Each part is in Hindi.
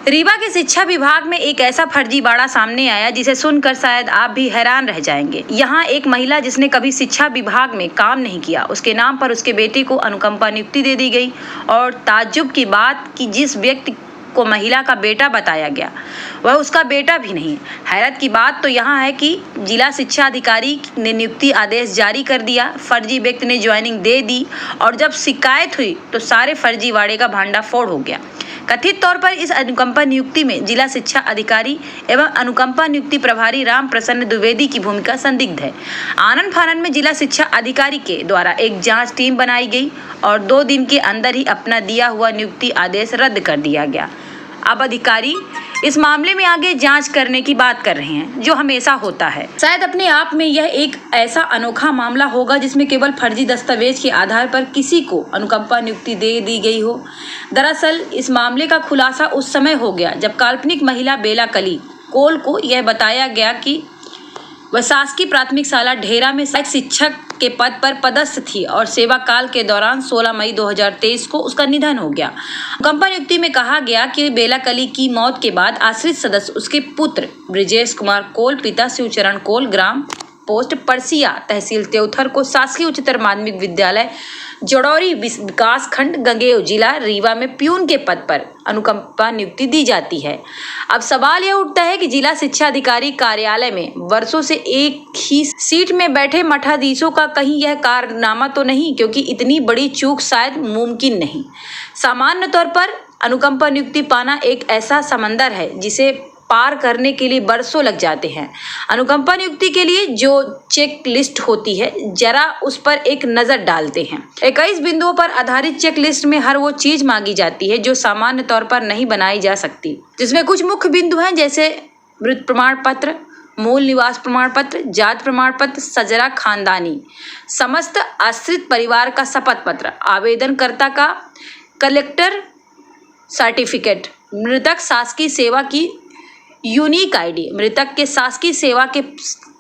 रीवा के शिक्षा विभाग में एक ऐसा फर्जीवाड़ा सामने आया जिसे सुनकर शायद आप भी हैरान रह जाएंगे। यहाँ एक महिला जिसने कभी शिक्षा विभाग में काम नहीं किया, उसके नाम पर उसके बेटे को अनुकंपा नियुक्ति दे दी गई और ताज्जुब की बात कि जिस व्यक्ति को महिला का बेटा बताया गया वह उसका बेटा भी नहीं। हैरत की बात तो यहाँ है कि जिला शिक्षा अधिकारी ने नियुक्ति आदेश जारी कर दिया, फर्जी व्यक्ति ने ज्वाइनिंग दे दी और जब शिकायत हुई तो सारे फर्जीवाड़े का भांडाफोड़ हो गया। कथित तौर पर इस अनुकंपा नियुक्ति में जिला शिक्षा अधिकारी एवं अनुकंपा नियुक्ति प्रभारी राम प्रसन्न द्विवेदी की भूमिका संदिग्ध है। आनन फानन में जिला शिक्षा अधिकारी के द्वारा एक जांच टीम बनाई गई और 2 दिन के अंदर ही अपना दिया हुआ नियुक्ति आदेश रद्द कर दिया गया। अब अधिकारी इस मामले में आगे जांच करने की बात कर रहे हैं, जो हमेशा होता है। शायद अपने आप में यह एक ऐसा अनोखा मामला होगा जिसमें केवल फर्जी दस्तावेज के आधार पर किसी को अनुकंपा नियुक्ति दे दी गई हो। दरअसल इस मामले का खुलासा उस समय हो गया जब काल्पनिक महिला बेला कली कोल को यह बताया गया कि वह शासकीय प्राथमिक शाला ढेरा में सहायक शिक्षक के पद पर पदस्थ थी और सेवा काल के दौरान 16 मई 2023 को उसका निधन हो गया। अनुकंपा नियुक्ति में कहा गया कि बेला कली की मौत के बाद आश्रित सदस्य उसके पुत्र ब्रिजेश कुमार कोल, पिता शिवचरण कोल, ग्राम पोस्ट परसिया, तहसील त्योथर को शासकीय उच्चतर माध्यमिक विद्यालय जड़ौरी विकास खंड गंगेव, जिला रीवा में प्यून के पद पर अनुकंपा नियुक्ति दी जाती है। अब सवाल यह उठता है कि जिला शिक्षा अधिकारी कार्यालय में वर्षों से एक ही सीट में बैठे मठाधीशों का कहीं यह कारनामा तो नहीं, क्योंकि इतनी बड़ी चूक शायद मुमकिन नहीं। सामान्य तौर पर अनुकंपा नियुक्ति पाना एक ऐसा समंदर है जिसे पार करने के लिए बरसों लग जाते हैं। अनुकंपा नियुक्ति के लिए जो चेक लिस्ट होती है, जरा उस पर एक नज़र डालते हैं। 21 बिंदुओं पर आधारित चेक लिस्ट में हर वो चीज़ मांगी जाती है जो सामान्य तौर पर नहीं बनाई जा सकती, जिसमें कुछ मुख्य बिंदु हैं जैसे मृत प्रमाण पत्र, मूल निवास प्रमाण पत्र, जात प्रमाण पत्र, सजरा खानदानी, समस्त आश्रित परिवार का शपथ पत्र, आवेदनकर्ता का कलेक्टर सर्टिफिकेट, मृतक शासकीय सेवा की यूनिक आईडी, मृतक के शासकीय सेवा के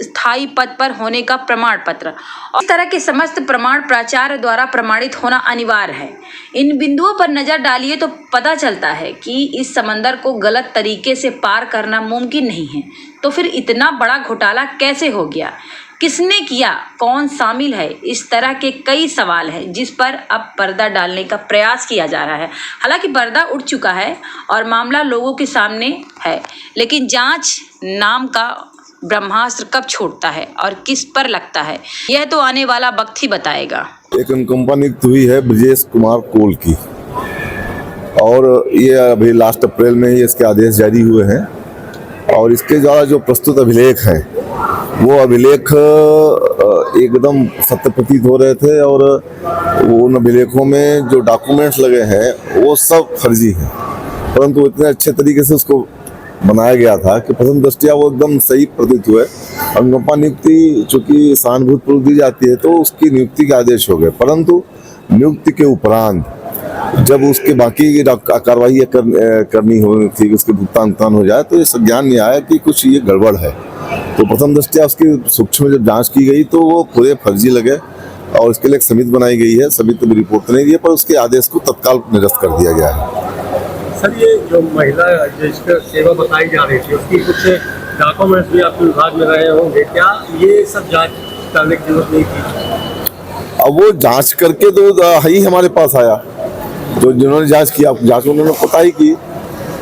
स्थायी पद पर होने का प्रमाण पत्र और इस तरह के समस्त प्रमाण प्राचार्य द्वारा प्रमाणित होना अनिवार्य है। इन बिंदुओं पर नजर डालिए तो पता चलता है कि इस समंदर को गलत तरीके से पार करना मुमकिन नहीं है। तो फिर इतना बड़ा घोटाला कैसे हो गया, किसने किया, कौन शामिल है, इस तरह के कई सवाल हैं जिस पर अब पर्दा डालने का प्रयास किया जा रहा है। हालांकि पर्दा उठ चुका है और मामला लोगों के सामने है, लेकिन जांच नाम का ब्रह्मास्त्र कब छूटता है और किस पर लगता है, यह तो आने वाला वक्त ही बताएगा। एक अनुकंपा नियुक्त हुई है ब्रिजेश कुमार कोल की और ये अभी लास्ट अप्रैल में ही इसके आदेश जारी हुए हैं और इसके द्वारा जो प्रस्तुत अभिलेख है वो अभिलेख एकदम सत्य प्रतीत हो रहे थे और उन अभिलेखों में जो डॉक्यूमेंट्स लगे हैं वो सब फर्जी हैं, परंतु इतने अच्छे तरीके से उसको बनाया गया था कि प्रथम दृष्टया वो एकदम सही प्रतीत हुए। अनुकंपा नियुक्ति चूंकि सहानुभूतिपूर्वक दी जाती है तो उसकी नियुक्ति के आदेश हो गए, परंतु नियुक्ति के उपरांत जब उसके बाकी कार्रवाई करनी होनी थी, उसके भुगतान हो जाए, तो ये संज्ञान में आया कि कुछ ये गड़बड़ है। तो प्रथम दृष्टया उसकी सूक्ष्म जब जांच की गई तो वो पूरे फर्जी लगे और इसके लिए एक समिति बनाई गई है। समिति में रिपोर्ट नहीं दी है, पर उसके आदेश को तत्काल निरस्त कर दिया गया है। सर, ये जो महिला जिसकी सेवा बताई जा रही थी उसकी कुछ डॉक्यूमेंट्स भी आपके विभाग में रहे होंगे, क्या ये सब जांच करने की जरूरत नहीं थी? अब वो जांच करके तो ही हमारे पास आया, तो जिन्होंने जांच किया, जांच उन्होंने पता ही की,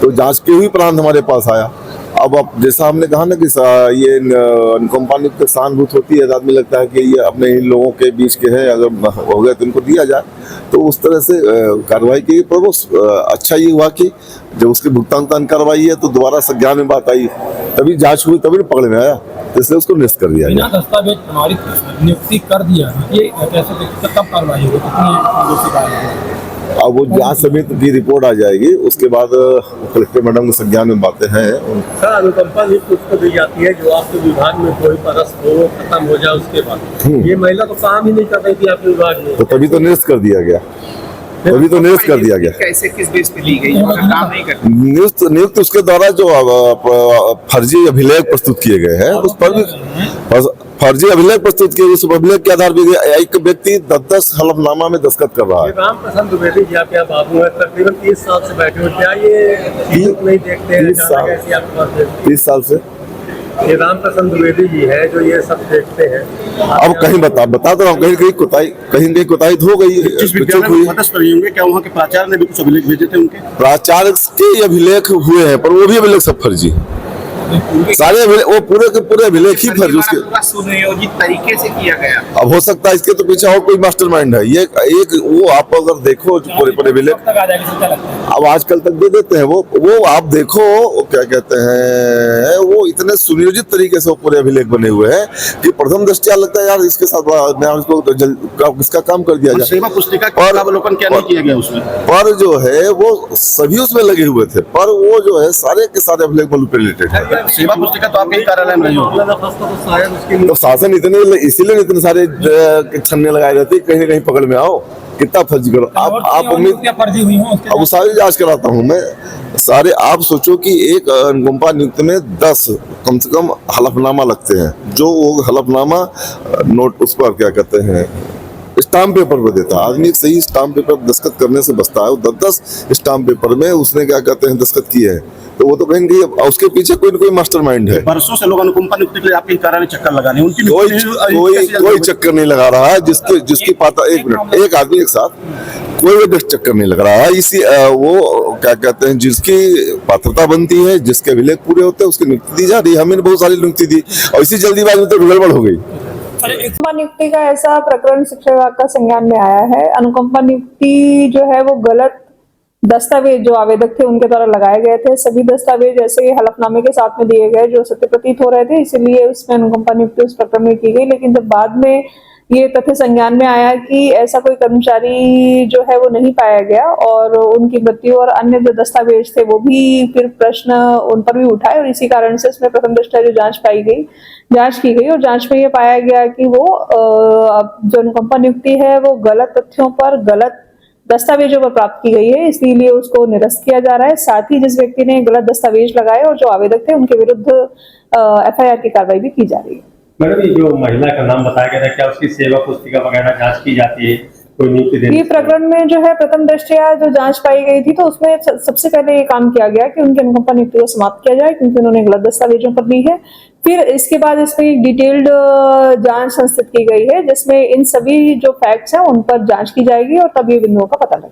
तो जांच के ही उपरांत हमारे पास आया। अब जैसा हमने कहा ना कि ये अनुकंपा नियुक्ति सहानुभूत होती है, आदमी लगता है कि ये अपने इन लोगों के बीच के हैं, अगर हो गया तो इनको दिया जाए, तो उस तरह से कार्रवाई की। पर वो अच्छा ये हुआ कि जब उसके भुगतान कार्रवाई है तो दोबारा संज्ञान में बात आई, तभी जांच हुई, तभी पकड़ में आया, इसलिए उसको निरस्त कर दिया गया। दस्तावेज प्रमाणित नियुक्ति कर दिया, ये कैसे कब कार्रवाई होगी? अब वो जांच समिति की रिपोर्ट आ जाएगी, उसके बाद कलेक्टर मैडम के संज्ञान में बातें हैं। सर, अनुकंपा नियुक्ति उसको दी जाती है जो आपके विभाग में कोई पदस्थ हो, खत्म हो जाए उसके बाद। ये महिला तो काम ही नहीं कर रही थी आपके विभाग में, तो तभी तो निरस्त कर दिया गया। कैसे, किस बेस पे ली गई? काम नहीं करती। नियुक्त उसके द्वारा जो फर्जी अभिलेख प्रस्तुत किए गए हैं उस पर भी फर्जी अभिलेख प्रस्तुत किए, उस अभिलेख के आधार पर एक व्यक्ति 10-10 हलफनामा में दस्तखत कर रहा ये है। रामप्रसाद द्विवेदी जी आपके यहाँ बाबू है, तकरीबन 30 साल से बैठे हुए, क्या ये चीज़ नहीं देखते हैं? 30 साल। अचानक ऐसी आपके पास देखते 30 साल से हैं। ये रामप्रसाद द्विवेदी जी है जो ये सब देखते हैं। अब कहीं बता तो कहीं कोताही हो गई, जिस चूक विद्यालय हुई। में पदस्थ रहे होंगे, क्या वहाँ के प्राचार्य ने भी कुछ अभिलेख भेजे थे उनके? प्राचार्य के अभिलेख हुए हैं, पर वो भी अभिलेख सब फर्जी, सारे अभिलेख, वो पूरे के पूरे अभिलेख ही फर्जी। उसके पूरा सुनियोजित तरीके से किया गया। अब हो सकता है इसके तो पीछे और कोई मास्टरमाइंड है। ये एक वो आप अगर देखो जो पूरे अभिलेख अब आजकल तक दे देते हैं, वो आप देखो, वो क्या कहते हैं, वो इतने सुनियोजित तरीके से वो पूरे अभिलेख बने हुए हैं कि प्रथम दृष्टया लगता है यार इसके साथ मैं इसको इसका काम कर दिया जाए। सेवा पुस्तिका का अवलोकन क्या नहीं किया गया उसमें? पर जो है वो सभी उसमें लगे हुए थे, पर वो जो है सारे के सारे अभिलेख मैनिपुलेटेड है। सेवा पुस्तिका तो आपके ही कार्यालय में रही होगी। मामला फंसता तो शायद उसकी तो शासन इसीलिए इतने सारे छन्ने लगाए रहते हैं, कहीं ना कहीं पकड़ में आओ, कितना फर्जी करो आप उम्मीद। फर्जी हुई हो अब वो सारी जांच कराता हूँ मैं सारे। आप सोचो कि एक अनुकंपा नियुक्त में 10 कम से कम हलफनामा लगते हैं, जो वो हलफनामा नोट उस पर क्या कहते हैं स्टाम्प पेपर पर देता है। आदमी एक सही स्टाम्प पेपर दस्तखत करने से बचता है, वो 10 स्टाम्प पेपर में उसने क्या कहते हैं दस्तखत किए हैं, तो वो तो कहेंगे उसके पीछे कोई ना कोई मास्टरमाइंड है। बरसों से लोग अनुकंपा नियुक्ति के लिए आपके ही कार्यालय चक्कर लगा रहे हैं, उनकी कोई चक्कर नहीं लगा रहा है। जिसकी पाता एक आदमी एक साथ कोई चक्कर नहीं लग रहा है। इसी वो क्या कहते हैं जिसकी पात्रता बनती है, जिसके अभिलेख पूरे होते हैं, उसकी नियुक्ति दी जा रही है। हमने बहुत सारी नियुक्ति दी और इसी जल्दीबाजी में तो गड़बड़ हो गई। अनुकंपा नियुक्ति का ऐसा प्रकरण शिक्षा विभाग का संज्ञान में आया है। अनुकंपा नियुक्ति जो है वो गलत दस्तावेज जो आवेदक थे उनके द्वारा लगाए गए थे। सभी दस्तावेज ऐसे हलफनामे के साथ में दिए गए जो सत्य प्रतीत हो रहे थे, इसीलिए उसमें अनुकंपा नियुक्ति उस प्रकरण में की गई। लेकिन जब बाद में ये तथ्य संज्ञान में आया कि ऐसा कोई कर्मचारी जो है वो नहीं पाया गया और उनकी मृत्यु और अन्य जो दस्तावेज थे वो भी फिर प्रश्न उन पर भी उठाए, और इसी कारण से इसमें प्रथम दृष्टया जो जांच की गई और जांच में ये पाया गया कि वो जो अनुकंपा नियुक्ति है वो गलत तथ्यों पर, गलत दस्तावेजों पर प्राप्त की गई है, इसीलिए उसको निरस्त किया जा रहा है। साथ ही जिस व्यक्ति ने गलत दस्तावेज लगाए और जो आवेदक थे उनके विरुद्ध FIR की कार्रवाई भी की जा रही है। मैडम, ये जो महिला का नाम बताया गया था, क्या उसकी सेवा पुस्तिका वगैरह जांच की जाती है? कोई नियुक्ति देने ये प्रकरण में जो है प्रथम दृष्टया जो जांच पाई गई थी, तो उसमें सबसे पहले ये काम किया गया कि उनकी अनुकंपा नियुक्ति को समाप्त किया जाए क्योंकि उन्होंने गलत दस्तावेजों पर ली है। फिर इसके बाद इसमें एक डिटेल्ड जांच संस्थित की गई है जिसमें इन सभी जो फैक्ट्स हैं उन पर जांच की जाएगी और तब ये बिंदुओं का पता लगेगा।